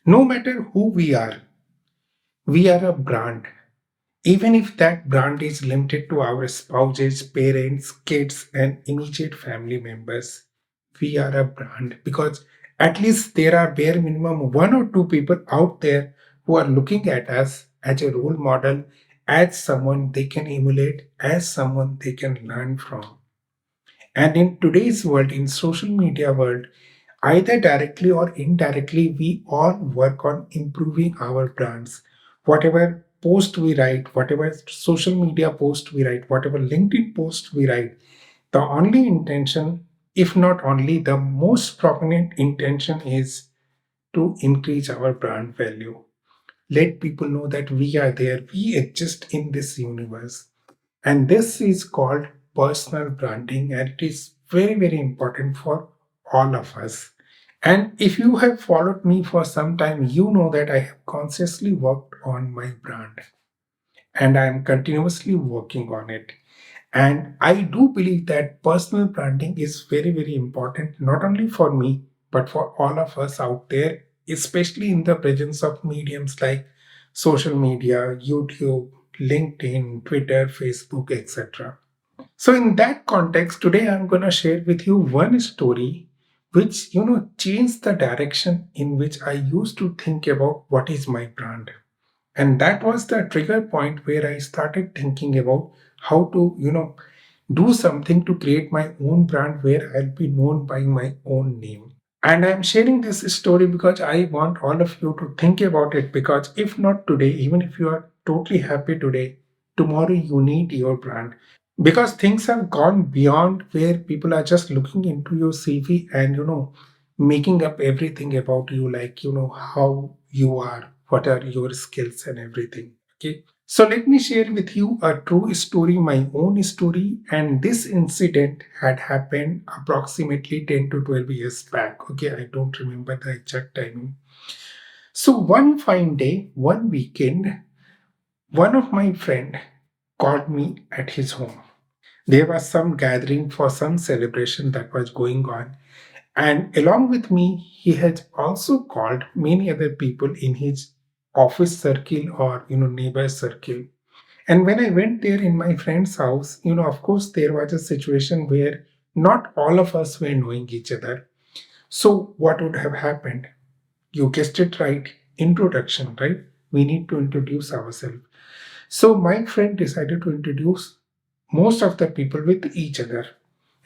No matter who we are a brand. Even if that brand is limited to our spouses, parents, kids, and immediate family members, we are a brand because at least there are bare minimum one or two people out there who are looking at us as a role model, as someone they can emulate, as someone they can learn from. And in today's world, in social media world, either directly or indirectly, we all work on improving our brands. Whatever post we write, whatever social media post we write, whatever LinkedIn post we write, the only intention, if not only, the most prominent intention is to increase our brand value. Let people know that we are there, we exist in this universe. And this is called personal branding, and it is very, very important for all of us. And if you have followed me for some time, you know that I have consciously worked on my brand and I am continuously working on it. And I do believe that personal branding is very, very important, not only for me, but for all of us out there, especially in the presence of mediums like social media, YouTube, LinkedIn, Twitter, Facebook, etc. So, in that context, today I'm going to share with you one story which, changed the direction in which I used to think about what is my brand. And that was the trigger point where I started thinking about how to, do something to create my own brand where I'll be known by my own name. And I'm sharing this story because I want all of you to think about it, because if not today, even if you are totally happy today, tomorrow you need your brand, because things have gone beyond where people are just looking into your CV and making up everything about you, like how you are, what are your skills and everything. Okay, so let me share with you a true story, my own story. And this incident had happened approximately 10 to 12 years back. Okay, I don't remember the exact timing. So one fine day, one weekend, one of my friend called me at his home. There was some gathering for some celebration that was going on. And along with me, he had also called many other people in his office circle or neighbor circle. And when I went there in my friend's house, of course, there was a situation where not all of us were knowing each other. So, what would have happened? You guessed it right. Introduction, right? We need to introduce ourselves. So, my friend decided to introduce most of the people with each other.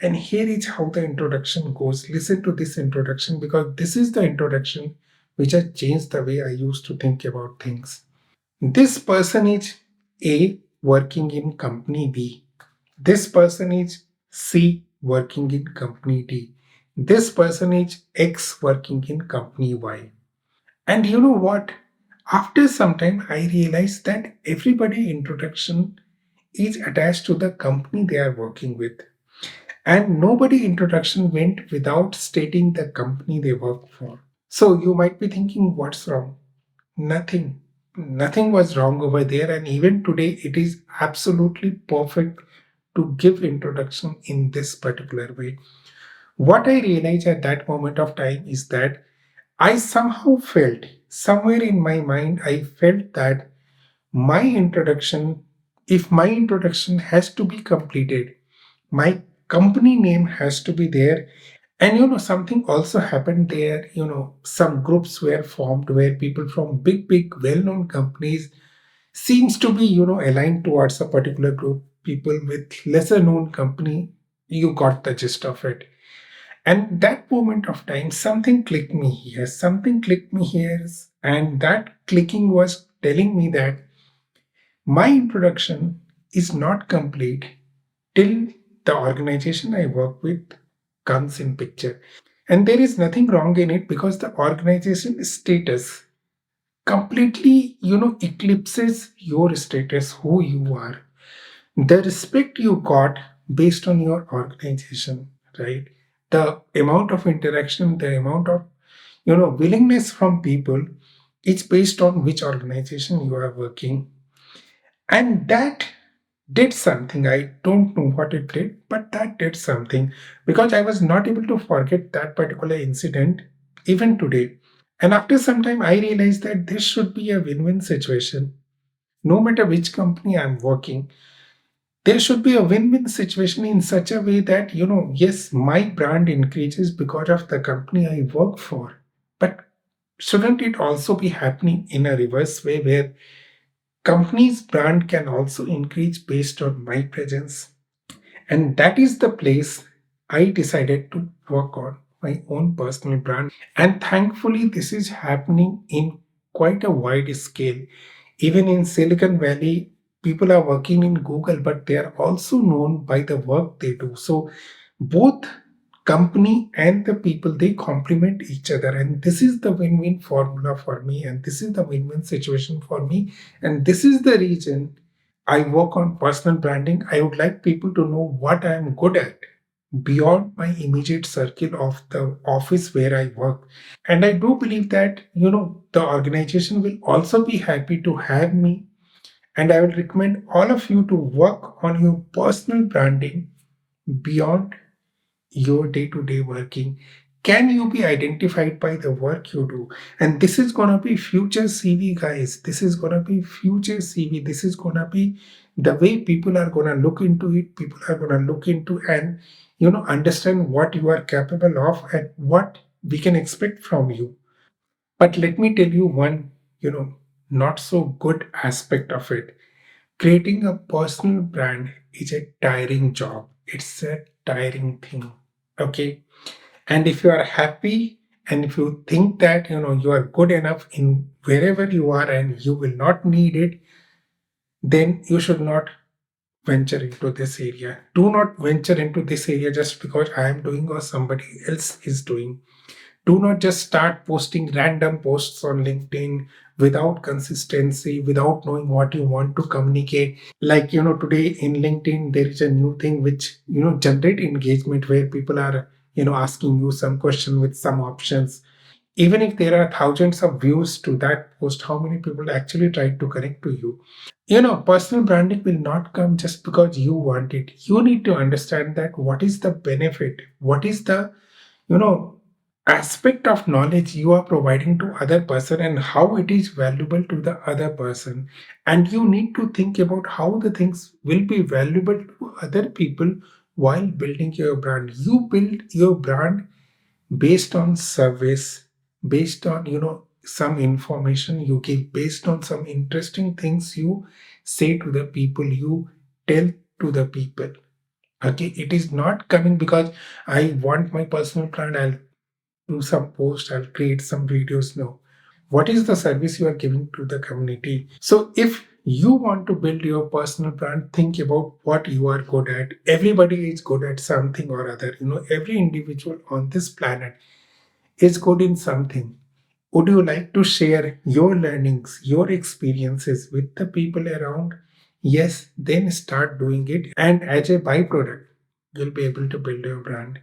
And here is how the introduction goes. Listen to this introduction because this is the introduction which has changed the way I used to think about things. This person is A working in company B. This person is C working in company D. This person is X working in company Y. And you know what? After some time, I realized that everybody introduction is attached to the company they are working with. And nobody introduction went without stating the company they work for. So you might be thinking, what's wrong? Nothing. Nothing was wrong over there. And even today, it is absolutely perfect to give introduction in this particular way. What I realized at that moment of time is that I somehow felt, somewhere in my mind, I felt that my introduction, if my introduction has to be completed, my company name has to be there. And something also happened there. Some groups were formed where people from big well-known companies seems to be aligned towards a particular group. People with lesser known company, you got the gist of it. And that moment of time, something clicked me here, and that clicking was telling me that my introduction is not complete till the organization I work with comes in picture. And there is nothing wrong in it because the organization status completely, eclipses your status, who you are. The respect you got based on your organization, right? The amount of interaction, the amount of, willingness from people, it's based on which organization you are working. And that did something. I don't know what it did, but that did something because I was not able to forget that particular incident even today. And after some time, I realized that this should be a win win situation. No matter which company I'm working, there should be a win win situation in such a way that, yes, my brand increases because of the company I work for. But shouldn't it also be happening in a reverse way where company's brand can also increase based on my presence? And that is the place I decided to work on my own personal brand. And thankfully, this is happening in quite a wide scale. Even in Silicon Valley, people are working in Google, but they are also known by the work they do. So both company and the people, they complement each other, and this is the win-win formula for me, and this is the win-win situation for me, and this is the reason I work on personal branding. I would like people to know what I am good at beyond my immediate circle of the office where I work. And I do believe that, the organization will also be happy to have me. And I will recommend all of you to work on your personal branding beyond your day to day working. Can you be identified by the work you do? And this is going to be future CV, guys. This is going to be future CV. This is going to be the way people are going to look into it. People are going to look into and, understand what you are capable of and what we can expect from you. But let me tell you one, not so good aspect of it. Creating a personal brand is a tiring job. It's a tiring thing. Okay. And if you are happy and if you think that, you are good enough in wherever you are and you will not need it, then you should not venture into this area. Do not venture into this area just because I am doing or somebody else is doing. Do not just start posting random posts on LinkedIn without consistency, without knowing what you want to communicate. Like, today in LinkedIn, there is a new thing which, generate engagement where people are, asking you some question with some options. Even if there are thousands of views to that post, how many people actually try to connect to you? Personal branding will not come just because you want it. You need to understand that what is the benefit, what is the, you know, aspect of knowledge you are providing to other person and how it is valuable to the other person. And you need to think about how the things will be valuable to other people while building your brand. You build your brand based on service, based on, some information you give, based on some interesting things you say to the people, you tell to the people. Okay, it is not coming because I want my personal brand, I'll do some post, I'll create some videos. No. What is the service you are giving to the community? So if you want to build your personal brand, think about what you are good at. Everybody is good at something or other. Every individual on this planet is good in something. Would you like to share your learnings, your experiences with the people around? Yes, then start doing it. And as a byproduct, you'll be able to build your brand.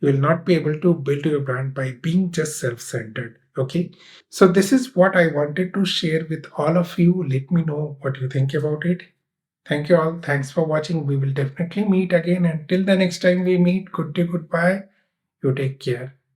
You will not be able to build your brand by being just self centered. Okay. So, this is what I wanted to share with all of you. Let me know what you think about it. Thank you all. Thanks for watching. We will definitely meet again. Until the next time we meet, good day, goodbye. You take care.